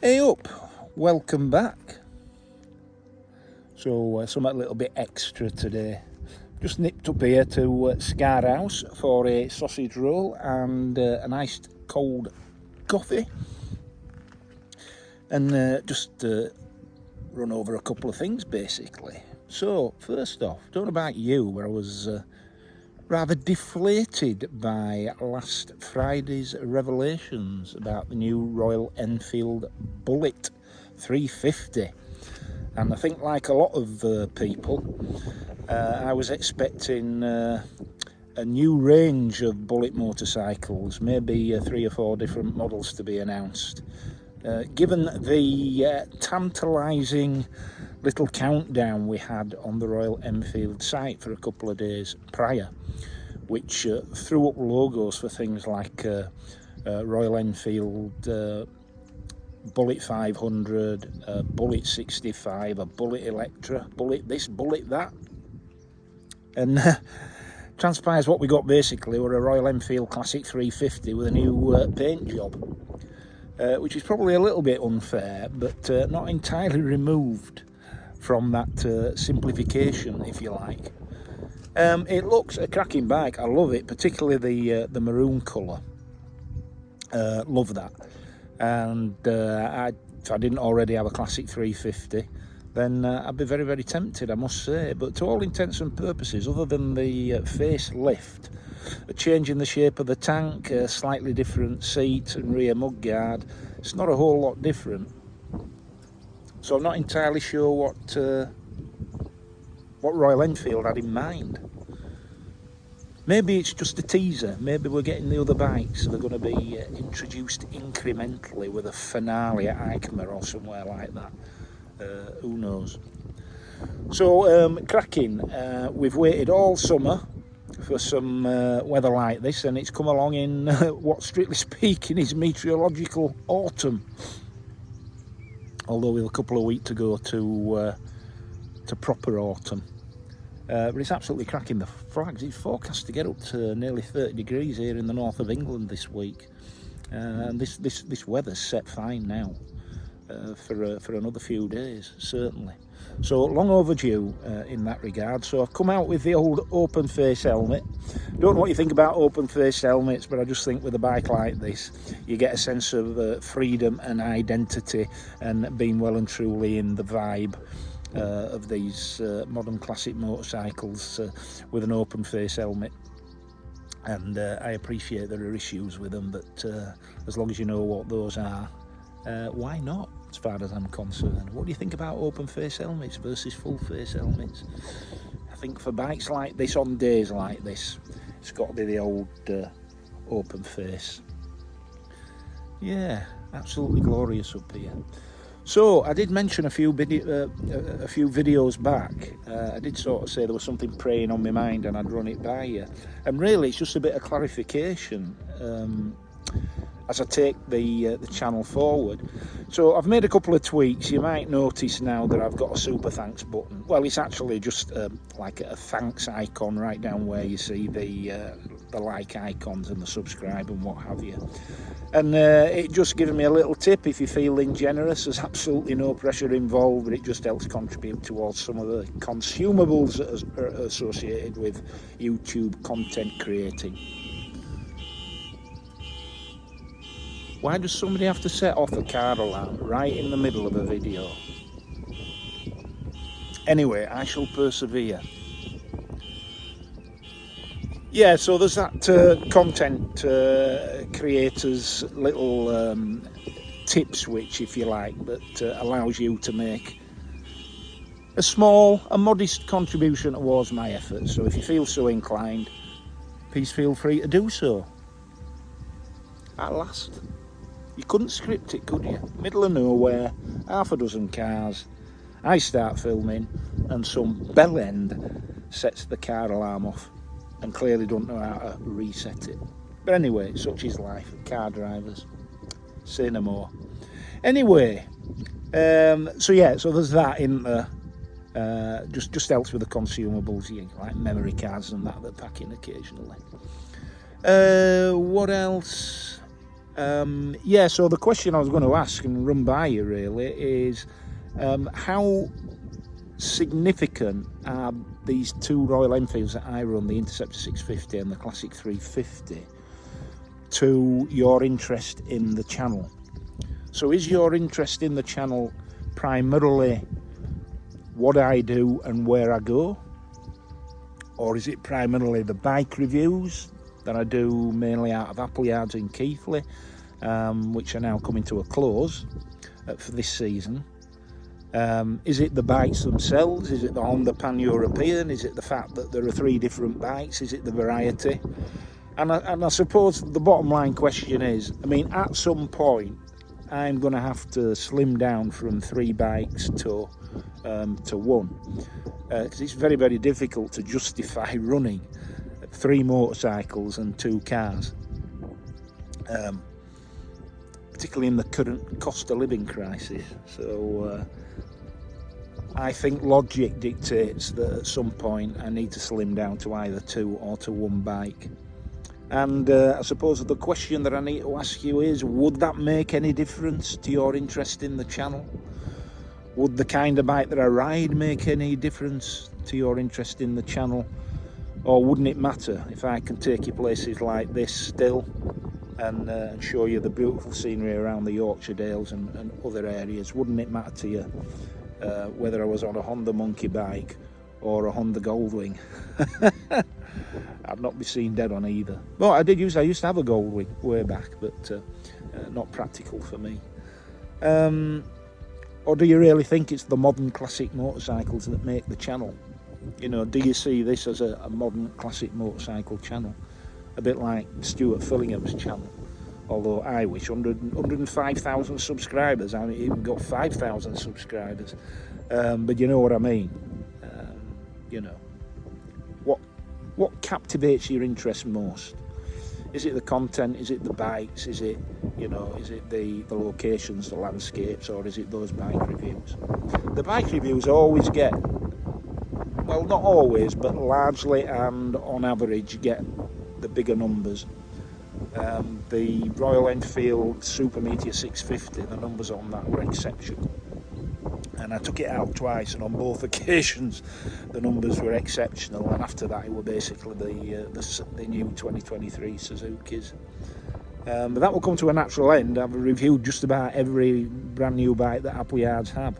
Hey up, welcome back. So something a little bit extra today. Just nipped up here to Scar House for a sausage roll and an iced cold coffee, and just run over a couple of things basically. So first off, don't know about you, but I was rather deflated by last Friday's revelations about the new Royal Enfield Bullet 350. And I think, like a lot of people, I was expecting a new range of Bullet motorcycles, maybe 3 or 4 different models to be announced. Given the tantalising little countdown we had on the Royal Enfield site for a couple of days prior, which threw up logos for things like Royal Enfield Bullet 500, Bullet 65, a Bullet Electra, Bullet this, Bullet that. And transpires what we got basically were a Royal Enfield Classic 350 with a new paint job, which is probably a little bit unfair, but not entirely removed from that simplification, if you like. It looks a cracking bike. I love it, particularly the maroon colour. Love that. And if I didn't already have a Classic 350, then I'd be very, very tempted, I must say. But to all intents and purposes, other than the facelift, a change in the shape of the tank, slightly different seat and rear mudguard, it's not a whole lot different. So I'm not entirely sure what Royal Enfield had in mind. Maybe it's just a teaser. Maybe we're getting the other bikes. They're going to be introduced incrementally with a finale at EICMA or somewhere like that. Who knows? So, cracking. We've waited all summer for some weather like this, and it's come along in what, strictly speaking, is meteorological autumn. Although we've a couple of weeks to go to proper autumn. But it's absolutely cracking the flags. It's forecast to get up to nearly 30 degrees here in the north of England this week. And this weather's set fine now for another few days, certainly. So long overdue in that regard. So I've come out with the old open face helmet. Don't know what you think about open face helmets, but I just think with a bike like this, you get a sense of freedom and identity and being well and truly in the vibe of these modern classic motorcycles with an open face helmet. And I appreciate there are issues with them, but as long as you know what those are, why not, as far as I'm concerned. What do you think about open face helmets versus full face helmets? I think for bikes like this, on days like this, it's got to be the old open face. Yeah, absolutely glorious up here. So I did mention a few videos back. I did sort of say there was something preying on my mind and I'd run it by you. And really, it's just a bit of clarification as I take the channel forward. So I've made a couple of tweaks. You might notice now that I've got a super thanks button. Well, it's actually just like a thanks icon right down where you see the like icons and the subscribe and what have you. And it just gives me a little tip. If you're feeling generous, there's absolutely no pressure involved, but it just helps contribute towards some of the consumables that are associated with YouTube content creating. Why does somebody have to set off a car alarm right in the middle of a video? Anyway, I shall persevere. Yeah, so there's that content creators little tip switch, if you like, that allows you to make a modest contribution towards my efforts. So if you feel so inclined, please feel free to do so. At last. You couldn't script it, could you? Middle of nowhere, half a dozen cars. I start filming and some bellend sets the car alarm off and clearly don't know how to reset it. But anyway, such is life. Car drivers. Say no more. Anyway, so there's that in there. Just helps with the consumables, like memory cards and that pack in occasionally. What else? Yeah, so the question I was going to ask and run by you really is how significant are these two Royal Enfields that I run, the Interceptor 650 and the Classic 350, to your interest in the channel? So is your interest in the channel primarily what I do and where I go? Or is it primarily the bike reviews that I do mainly out of Appleyards in Keighley, which are now coming to a close for this season? Is it the bikes themselves? Is it the Honda Pan-European? Is it the fact that there are 3 different bikes? Is it the variety? And I suppose the bottom line question is, I mean, at some point I'm going to have to slim down from 3 bikes to 1, because it's very, very difficult to justify running 3 motorcycles and 2 cars, particularly in the current cost of living crisis. So I think logic dictates that at some point I need to slim down to either 2 or to 1 bike. And I suppose the question that I need to ask you is, would that make any difference to your interest in the channel? Would the kind of bike that I ride make any difference to your interest in the channel? Or wouldn't it matter if I can take you places like this still and show you the beautiful scenery around the Yorkshire Dales and other areas? Wouldn't it matter to you whether I was on a Honda Monkey bike or a Honda Goldwing? I'd not be seen dead on either. Well, I used to have a Goldwing way back, but not practical for me. Or do you really think it's the modern classic motorcycles that make the channel? You know, do you see this as a modern classic motorcycle channel? A bit like Stuart Fillingham's channel. Although I wish 105,000 subscribers. I haven't even got 5,000 subscribers. But you know what I mean. You know, what captivates your interest most? Is it the content? Is it the bikes? Is it, you know, is it the locations, the landscapes, or is it those bike reviews? The bike reviews always get, well, not always, but largely and on average get the bigger numbers. The Royal Enfield Super Meteor 650, the numbers on that were exceptional. And I took it out twice, and on both occasions the numbers were exceptional, and after that it were basically the new 2023 Suzukis. But that will come to a natural end. I've reviewed just about every brand new bike that Appleyards have.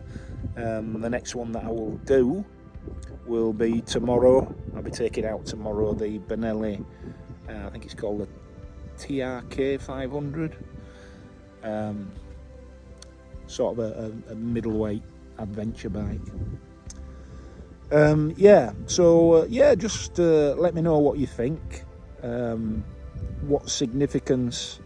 The next one that I will do will be tomorrow. I'll be taking out tomorrow the Benelli, I think it's called the TRK 500, sort of a middleweight adventure bike. Just let me know what you think, what significance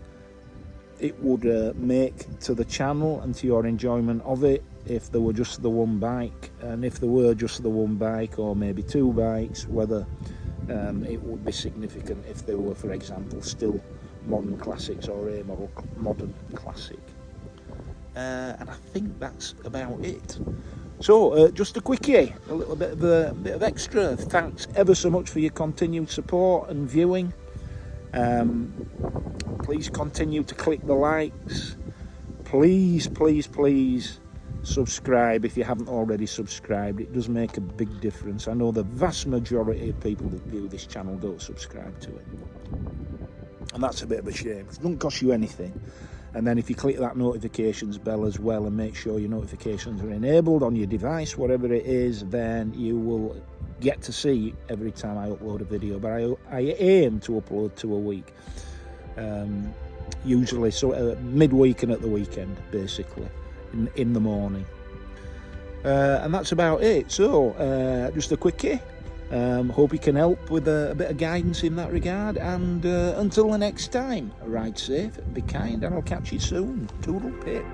it would make to the channel and to your enjoyment of it if there were just the 1 bike, and if there were just the 1 bike or maybe 2 bikes, whether it would be significant if there were, for example, still modern classics or a modern classic. And I think that's about it. So just a quickie, a little bit of extra. Thanks ever so much for your continued support and viewing. Please continue to click the likes. Please subscribe if you haven't already subscribed. It does make a big difference. I know the vast majority of people that view this channel don't subscribe to it, and that's a bit of a shame. It doesn't cost you anything. And then if you click that notifications bell as well and make sure your notifications are enabled on your device, whatever it is, then you will get to see every time I upload a video. But I aim to upload 2 a week, usually midweek and at the weekend, basically, in the morning. And that's about it. So just a quickie. Hope you can help with a bit of guidance in that regard, and until the next time, ride safe, be kind, and I'll catch you soon. Toodle pip.